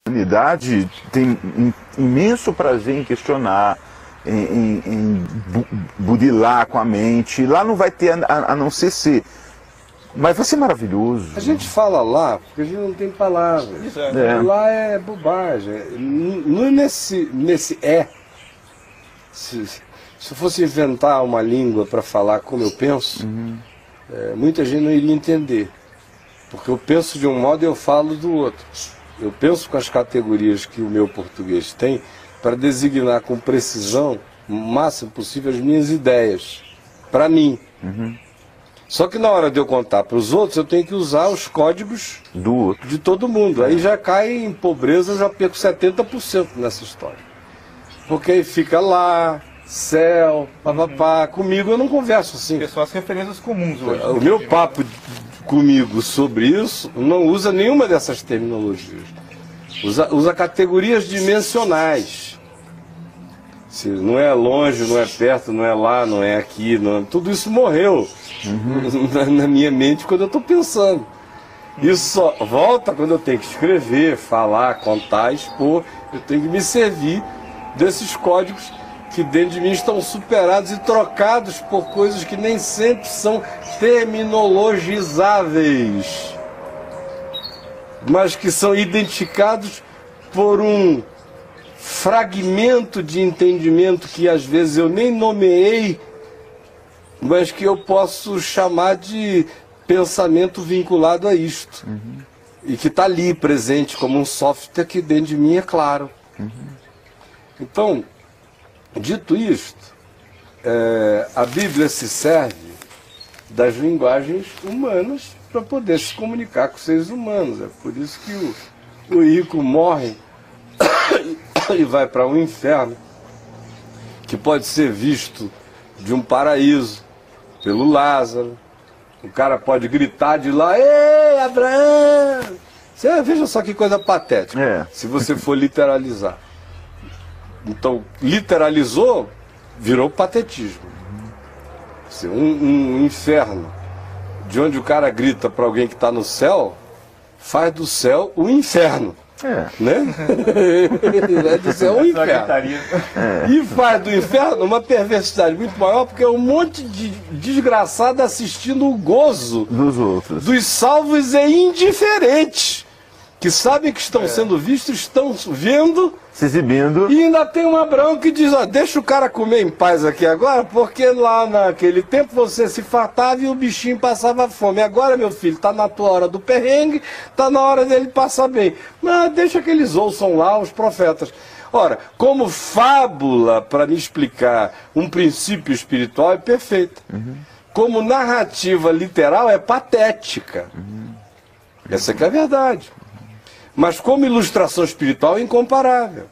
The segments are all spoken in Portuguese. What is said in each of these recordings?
humanidade tem um imenso prazer em questionar, em burilar com a mente. Lá não vai ter a não ser. Mas vai ser maravilhoso. A gente fala lá porque a gente não tem palavras. Lá é bobagem. Nesse se eu fosse inventar uma língua para falar como eu penso, muita gente não iria entender. Porque eu penso de um modo e eu falo do outro. Eu penso com as categorias que o meu português tem para designar com precisão, o máximo possível, as minhas ideias. Para mim. Só que na hora de eu contar para os outros, eu tenho que usar os códigos do outro, de todo mundo. Aí já cai em pobreza, eu já perco 70% nessa história. Porque aí fica lá, céu, papapá. Comigo eu não converso assim. São as referências comuns hoje. O meu papo comigo sobre isso não usa nenhuma dessas terminologias. Usa categorias dimensionais. Se não é longe, não é perto, não é lá, não é aqui, tudo isso morreu na minha mente quando eu estou pensando. Isso só volta quando eu tenho que escrever, falar, contar, expor. Eu tenho que me servir desses códigos que dentro de mim estão superados e trocados por coisas que nem sempre são terminologizáveis, mas que são identificados por um fragmento de entendimento que às vezes eu nem nomeei, mas que eu posso chamar de pensamento vinculado a isto. E que está ali presente como um software que dentro de mim é claro. Então, dito isto, a Bíblia se serve das linguagens humanas para poder se comunicar com os seres humanos. É por isso que o rico morre e vai para um inferno, que pode ser visto de um paraíso pelo Lázaro. O cara pode gritar de lá: "Ei, Abraão!" Veja só que coisa patética, se você for literalizar. Então, literalizou, virou patetismo. Um inferno, de onde o cara grita para alguém que está no céu, faz do céu o inferno. Né? É do céu o inferno. E faz do inferno uma perversidade muito maior, porque é um monte de desgraçado assistindo o gozo dos outros, dos salvos e indiferentes, que sabem que estão sendo vistos, estão vendo, se exibindo. E ainda tem um Abraão que diz: deixa o cara comer em paz aqui agora, porque lá naquele tempo você se fartava e o bichinho passava fome. Agora, meu filho, está na tua hora do perrengue, está na hora dele passar bem. Mas deixa que eles ouçam lá os profetas. Ora, como fábula para me explicar um princípio espiritual é perfeita. Como narrativa literal é patética. Essa que é a verdade. Mas como ilustração espiritual é incomparável.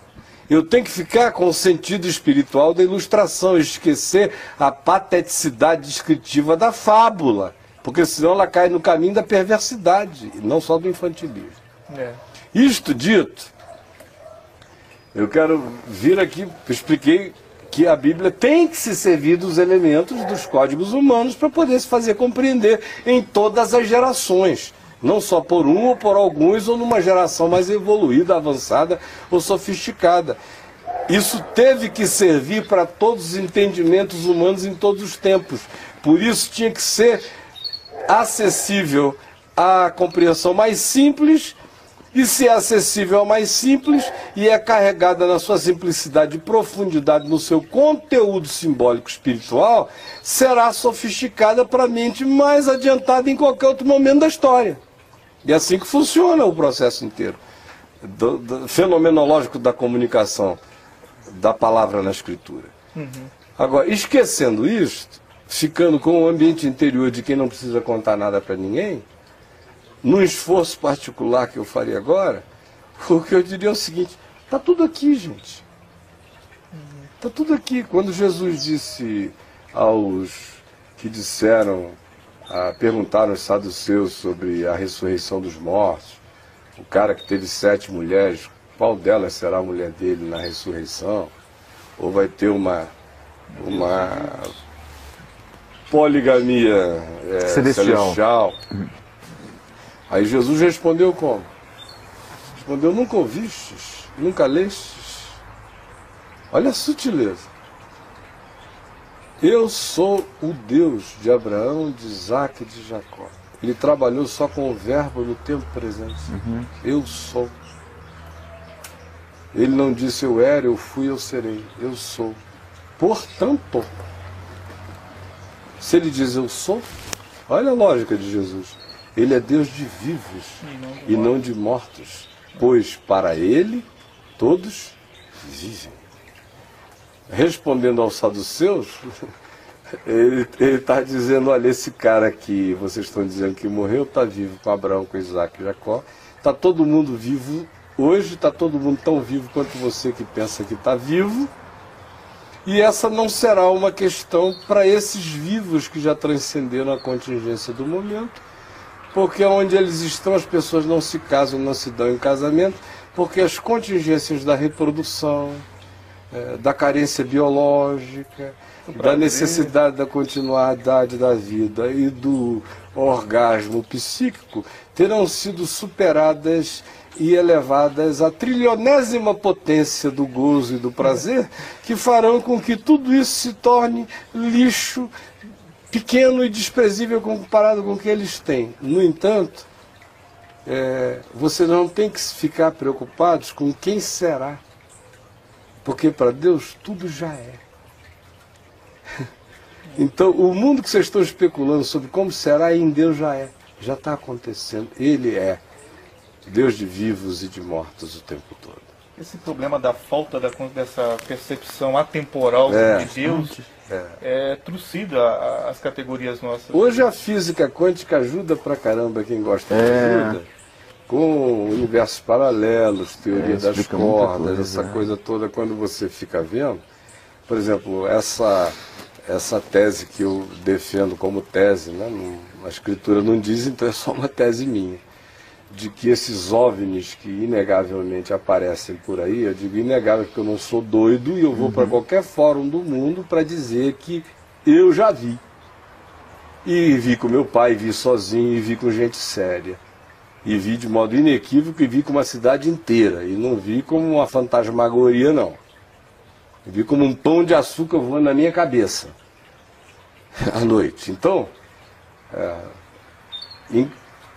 Eu tenho que ficar com o sentido espiritual da ilustração, esquecer a pateticidade descritiva da fábula, porque senão ela cai no caminho da perversidade, e não só do infantilismo. Isto dito, eu quero vir aqui, eu expliquei que a Bíblia tem que se servir dos elementos dos códigos humanos para poder se fazer compreender em todas as gerações. Não só por um ou por alguns, ou numa geração mais evoluída, avançada ou sofisticada. Isso teve que servir para todos os entendimentos humanos em todos os tempos. Por isso tinha que ser acessível à compreensão mais simples, e se é acessível ao mais simples e é carregada na sua simplicidade e profundidade no seu conteúdo simbólico espiritual, será sofisticada para a mente mais adiantada em qualquer outro momento da história. E é assim que funciona o processo inteiro, do fenomenológico da comunicação da palavra na escritura. Agora, esquecendo isto, ficando com o ambiente interior de quem não precisa contar nada para ninguém, num esforço particular que eu faria agora, o que eu diria é o seguinte: está tudo aqui, gente. Está tudo aqui. Quando Jesus disse aos que disseram, perguntaram aos saduceus sobre a ressurreição dos mortos, o cara que teve 7 mulheres, qual delas será a mulher dele na ressurreição? Ou vai ter uma poligamia celestial? Aí Jesus respondeu como? respondeu, nunca ouvistes, nunca lestes. Olha a sutileza. Eu sou o Deus de Abraão, de Isaac e de Jacó. Ele trabalhou só com o verbo no tempo presente. Eu sou. Ele não disse eu era, eu fui, eu serei. Eu sou. Portanto, se ele diz eu sou, olha a lógica de Jesus. Ele é Deus de vivos e não de mortos, pois para ele todos vivem. Respondendo aos saduceus, ele está dizendo, olha, esse cara que vocês estão dizendo que morreu, está vivo com Abraão, com Isaac e Jacó. Está todo mundo vivo hoje, está todo mundo tão vivo quanto você que pensa que está vivo. E essa não será uma questão para esses vivos que já transcenderam a contingência do momento, porque onde eles estão as pessoas não se casam, não se dão em casamento, porque as contingências da reprodução, da carência biológica, da necessidade da continuidade da vida e do orgasmo psíquico terão sido superadas e elevadas à trilionésima potência do gozo e do prazer, que farão com que tudo isso se torne lixo, pequeno e desprezível comparado com o que eles têm. No entanto, você não tem que ficar preocupados com quem será, porque para Deus tudo já é. Então, o mundo que vocês estão especulando sobre como será, em Deus já está acontecendo. Ele é Deus de vivos e de mortos o tempo todo. Esse problema da falta dessa percepção atemporal de Deus trucida as categorias nossas. Hoje a física quântica ajuda pra caramba quem gosta de ajuda, com universos paralelos, teoria das cordas, essa coisa toda. Quando você fica vendo, por exemplo, essa tese que eu defendo como tese, né? A escritura não diz, então é só uma tese minha, de que esses OVNIs que inegavelmente aparecem por aí, eu digo inegável porque eu não sou doido e eu vou para qualquer fórum do mundo para dizer que eu já vi. E vi com meu pai, vi sozinho, e vi com gente séria. E vi de modo inequívoco e vi com uma cidade inteira. E não vi como uma fantasmagoria, não. Eu vi como um pão de açúcar voando na minha cabeça à noite. Então,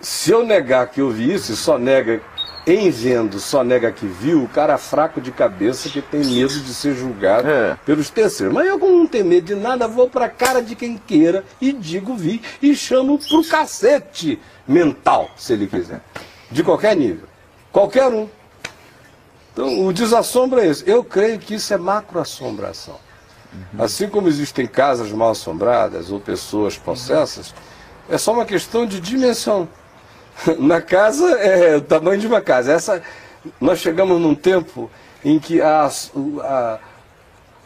se eu negar que eu vi isso, e só nega em vendo, só nega que viu, o cara fraco de cabeça que tem medo de ser julgado pelos terceiros. Mas eu, como não tenho medo de nada, vou pra cara de quem queira e digo vi e chamo pro cacete mental, se ele quiser. De qualquer nível. Qualquer um. Então, o desassombro é esse. Eu creio que isso é macroassombração. Assim como existem casas mal assombradas ou pessoas possessas, é só uma questão de dimensão. Na casa é o tamanho de uma casa. Nós chegamos num tempo em que a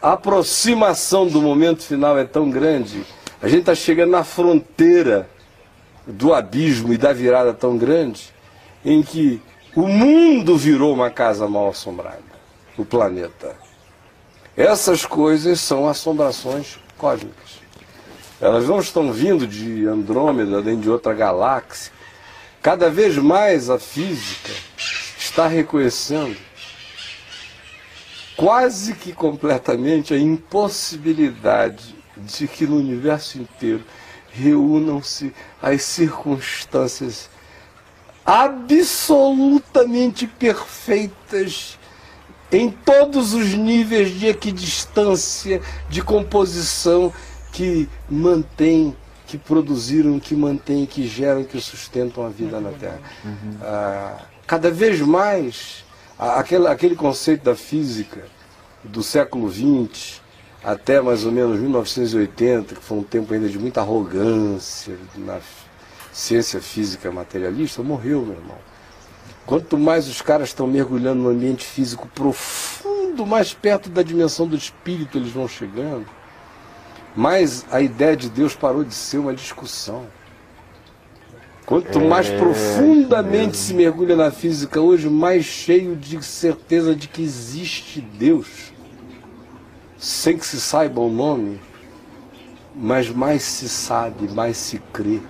aproximação do momento final é tão grande, a gente está chegando na fronteira do abismo e da virada tão grande, em que o mundo virou uma casa mal assombrada, o planeta. Essas coisas são assombrações cósmicas. Elas não estão vindo de Andrômeda, nem de outra galáxia. Cada vez mais a física está reconhecendo quase que completamente a impossibilidade de que no universo inteiro reúnam-se as circunstâncias absolutamente perfeitas em todos os níveis de equidistância, de composição, que mantém, que produziram, que mantêm, que geram, que sustentam a vida na Terra. Cada vez mais, aquele conceito da física do século XX até mais ou menos 1980, que foi um tempo ainda de muita arrogância na ciência física materialista, morreu, meu irmão. Quanto mais os caras estão mergulhando no ambiente físico profundo, mais perto da dimensão do espírito eles vão chegando, mais a ideia de Deus parou de ser uma discussão. Quanto mais profundamente se mergulha na física hoje, mais cheio de certeza de que existe Deus, sem que se saiba o nome, mas mais se sabe, mais se crê,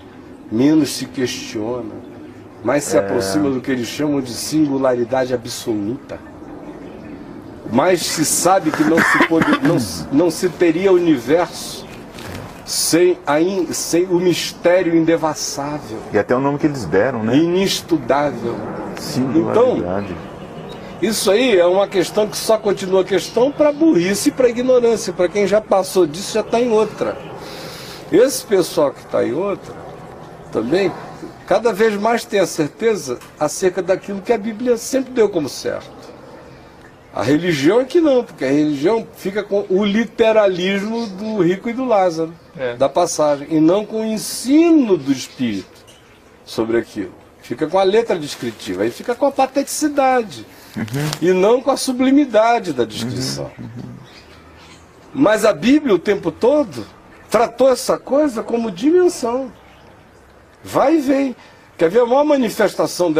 menos se questiona, mais se aproxima do que eles chamam de singularidade absoluta. Mais se sabe que não se teria universo sem o mistério indevassável. E até o nome que eles deram, né? Inestudável. Singularidade. Então, isso aí é uma questão que só continua questão para burrice e para ignorância. Para quem já passou disso, já está em outra. Esse pessoal que está em outra, também, cada vez mais tem a certeza acerca daquilo que a Bíblia sempre deu como certo. A religião é que não, porque a religião fica com o literalismo do rico e do Lázaro, da passagem, e não com o ensino do Espírito sobre aquilo. Fica com a letra descritiva, aí fica com a pateticidade, e não com a sublimidade da descrição. Mas a Bíblia o tempo todo tratou essa coisa como dimensão. Vai e vem. Quer ver a maior manifestação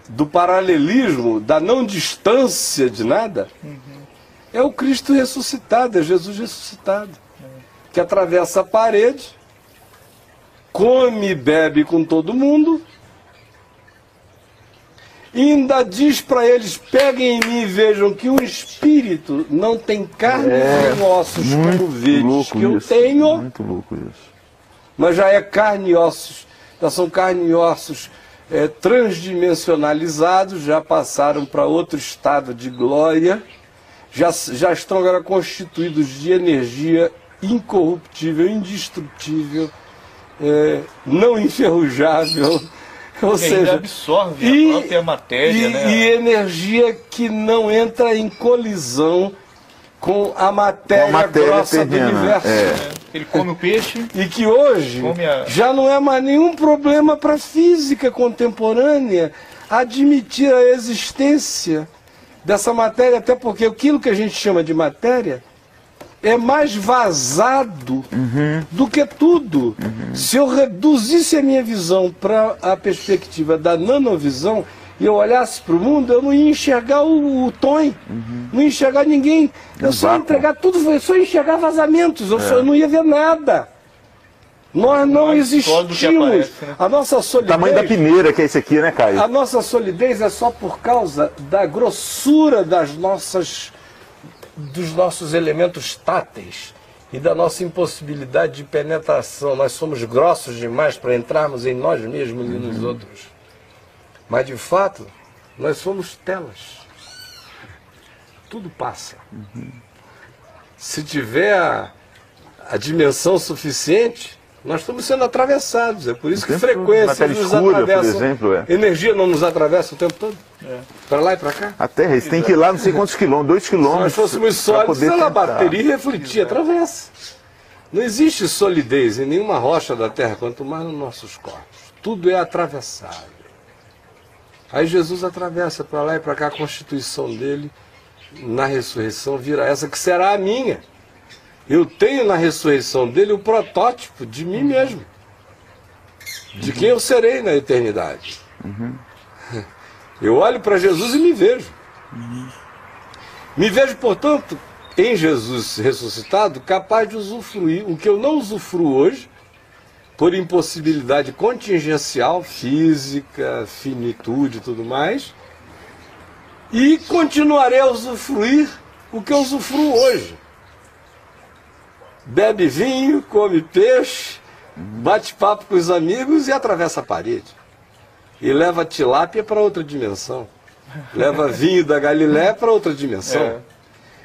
do paralelismo, da não distância de nada? É o Cristo ressuscitado, é Jesus ressuscitado. Que atravessa a parede, come e bebe com todo mundo, e ainda diz para eles: peguem em mim e vejam que o Espírito não tem carne nem ossos, como vedes que eu tenho. Muito louco isso. Mas já é carne e ossos, já são carne e ossos transdimensionalizados, já passaram para outro estado de glória, já estão agora constituídos de energia incorruptível, indestrutível, não enferrujável, ou seja, absorve a própria matéria, né? E energia que não entra em colisão com a matéria grossa terrena, do universo. Ele come o peixe. E que hoje já não é mais nenhum problema para a física contemporânea admitir a existência dessa matéria, até porque aquilo que a gente chama de matéria é mais vazado do que tudo. Se eu reduzisse a minha visão para a perspectiva da nanovisão, e eu olhasse para o mundo, eu não ia enxergar o Tom, não ia enxergar ninguém. Eu só ia entregar tudo, eu só ia enxergar vazamentos, eu não ia ver nada. Nós não existimos. Aparece, né? A nossa solidez... O tamanho da peneira que é esse aqui, né, Caio? A nossa solidez é só por causa da grossura dos nossos elementos táteis e da nossa impossibilidade de penetração. Nós somos grossos demais para entrarmos em nós mesmos e nos outros. Mas, de fato, nós somos telas. Tudo passa. Se tiver a dimensão suficiente, nós estamos sendo atravessados. É por isso que frequências nos atravessam. Por exemplo, Energia não nos atravessa o tempo todo? Para lá e para cá? A Terra, eles têm que ir lá não sei quantos quilômetros, 2 quilômetros. Se nós fôssemos sólidos, ela bateria e refletia, atravessa. Não existe solidez em nenhuma rocha da Terra, quanto mais nos nossos corpos. Tudo é atravessável. Aí Jesus atravessa para lá e para cá, a constituição dele na ressurreição vira essa que será a minha. Eu tenho na ressurreição dele o protótipo de mim mesmo, de quem eu serei na eternidade. Eu olho para Jesus e me vejo. Me vejo, portanto, em Jesus ressuscitado, capaz de usufruir o que eu não usufruo hoje, por impossibilidade contingencial, física, finitude e tudo mais, e continuarei a usufruir o que eu usufruo hoje. Bebe vinho, come peixe, bate papo com os amigos e atravessa a parede. E leva a tilápia para outra dimensão. Leva vinho da Galiléia para outra dimensão.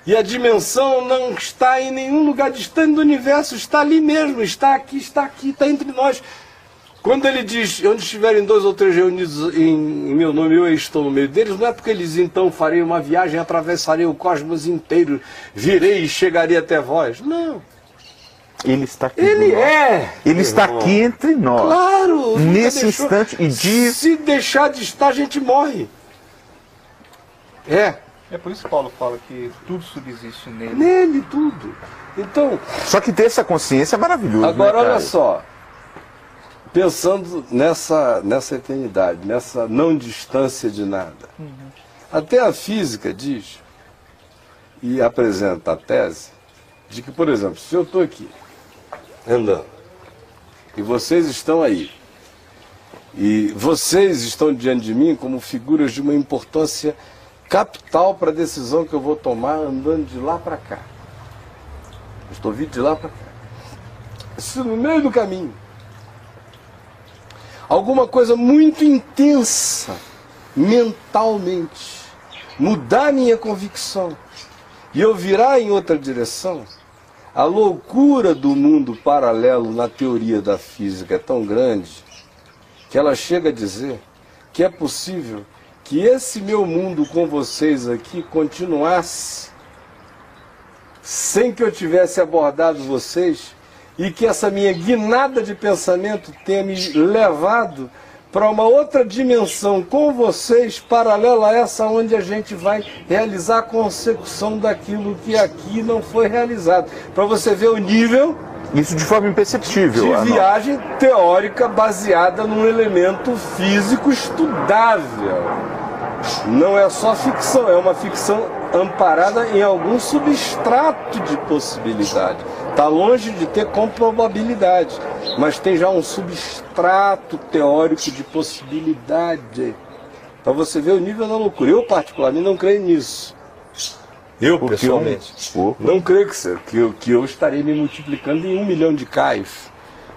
E a dimensão não está em nenhum lugar distante do universo, está ali mesmo, está aqui, está entre nós. Quando ele diz: onde estiverem 2 ou 3 reunidos em meu nome, eu estou no meio deles, não é porque eles então farei uma viagem, atravessarei o cosmos inteiro, virei e chegarei até vós. Não. Ele está aqui. Ele está aqui entre nós. Claro. Nesse instante. E se deixar de estar, a gente morre. É por isso que Paulo fala que tudo subsiste nele. Nele, tudo. Então... Só que ter essa consciência é maravilhoso. Agora, né, olha só. Pensando nessa eternidade, nessa não distância de nada. Até a física diz, e apresenta a tese, de que, por exemplo, se eu estou aqui, andando, e vocês estão aí, E vocês estão diante de mim como figuras de uma importância capital para a decisão que eu vou tomar andando de lá para cá. Eu estou vindo de lá para cá. Se no meio do caminho alguma coisa muito intensa mentalmente mudar minha convicção e eu virar em outra direção, a loucura do mundo paralelo na teoria da física é tão grande que ela chega a dizer que é possível que esse meu mundo com vocês aqui continuasse sem que eu tivesse abordado vocês e que essa minha guinada de pensamento tenha me levado para uma outra dimensão com vocês, paralela a essa onde a gente vai realizar a consecução daquilo que aqui não foi realizado. Para você ver o nível... Isso de forma imperceptível. De viagem teórica baseada num elemento físico estudável. Não é só ficção, é uma ficção amparada em algum substrato de possibilidade. Está longe de ter comprobabilidade, mas tem já um substrato teórico de possibilidade. Para você ver o nível da loucura. Eu, particularmente, não creio nisso. Eu, pessoalmente, não creio que eu estarei me multiplicando em 1 milhão de caios,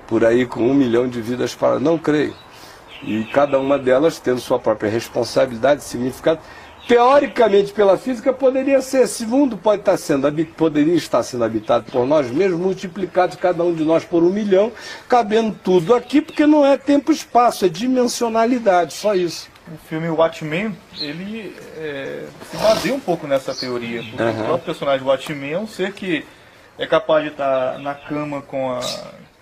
por aí com 1 milhão de vidas para... Não creio. E cada uma delas tendo sua própria responsabilidade, significado. Teoricamente, pela física, poderia ser. Esse mundo poderia estar sendo habitado por nós mesmos, multiplicados cada um de nós por 1 milhão, cabendo tudo aqui, porque não é tempo e espaço, é dimensionalidade, só isso. O filme Watchmen, ele se baseia um pouco nessa teoria, porque o próprio personagem Watchmen é um ser que é capaz de estar na cama com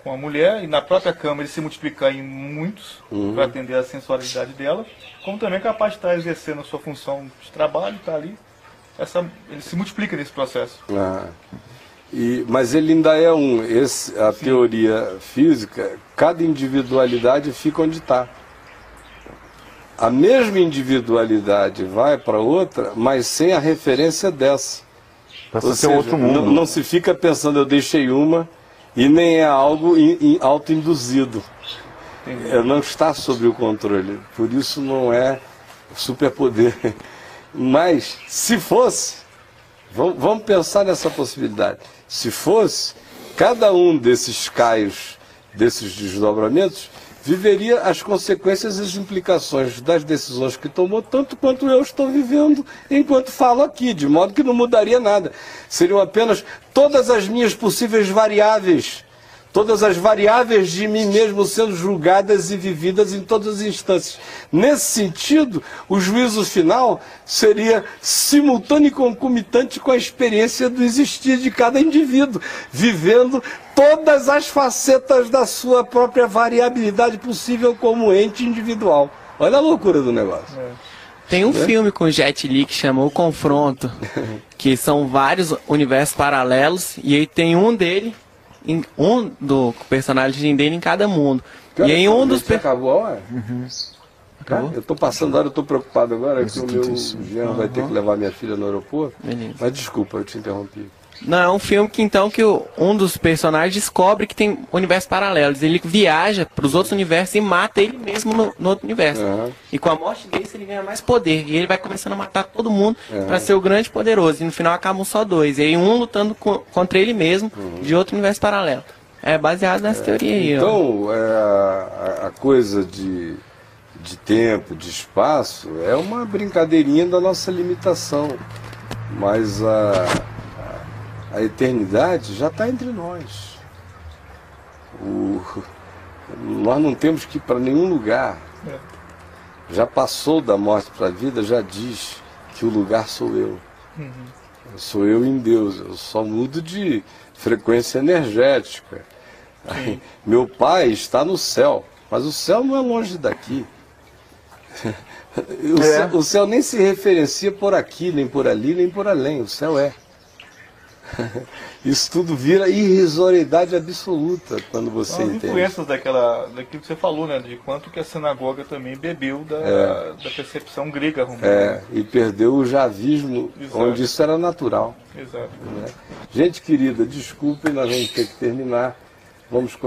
a mulher, e na própria cama ele se multiplicar em muitos, para atender a sensualidade dela, como também é capaz de estar exercendo a sua função de trabalho, está ali, ele se multiplica nesse processo. Mas ele ainda é a teoria física, cada individualidade fica onde está. A mesma individualidade vai para outra, mas sem a referência dessa. Ou seja, outro mundo. Não se fica pensando, eu deixei uma, e nem é algo autoinduzido. Não está sob o controle. Por isso não é superpoder. Mas, se fosse, vamos pensar nessa possibilidade. Se fosse, cada um desses caios, desses desdobramentos, viveria as consequências e as implicações das decisões que tomou, tanto quanto eu estou vivendo enquanto falo aqui, de modo que não mudaria nada. Seriam apenas todas as minhas possíveis variáveis, todas as variáveis de mim mesmo sendo julgadas e vividas em todas as instâncias. Nesse sentido, o juízo final seria simultâneo e concomitante com a experiência do existir de cada indivíduo, vivendo todas as facetas da sua própria variabilidade possível como ente individual. Olha a loucura do negócio. Tem um filme com Jet Li que chama O Confronto, que são vários universos paralelos, e aí tem um do personagem dele em cada mundo. E em um dos... Acabou, Acabou? Eu estou passando a hora, eu estou preocupado agora que o meu genro vai ter que levar minha filha no aeroporto. Beleza. Mas desculpa, eu te interrompi. Não, é um filme que um dos personagens descobre que tem universos paralelos. Ele viaja para os outros universos e mata ele mesmo no outro universo. E com a morte dele ele ganha mais poder. E ele vai começando a matar todo mundo para ser o grande poderoso. E no final acabam só dois. E aí um lutando contra ele mesmo de outro universo paralelo. É baseado nessa teoria aí. Então, a coisa de tempo, de espaço, é uma brincadeirinha da nossa limitação. Mas a eternidade já está entre nós. Nós não temos que ir para nenhum lugar. Já passou da morte para a vida, já diz que o lugar sou eu. Sou eu em Deus. Eu só mudo de frequência energética. Meu pai está no céu, mas o céu não é longe daqui. O céu nem se referencia por aqui, nem por ali, nem por além. O céu é. Isso tudo vira irrisoriedade absoluta quando você entende. As influências daquilo que você falou, né? De quanto que a sinagoga também bebeu da percepção grega romana. E perdeu o javismo, onde isso era natural. Exato. Né? Gente querida, desculpem, nós vamos ter que terminar. Vamos continuar.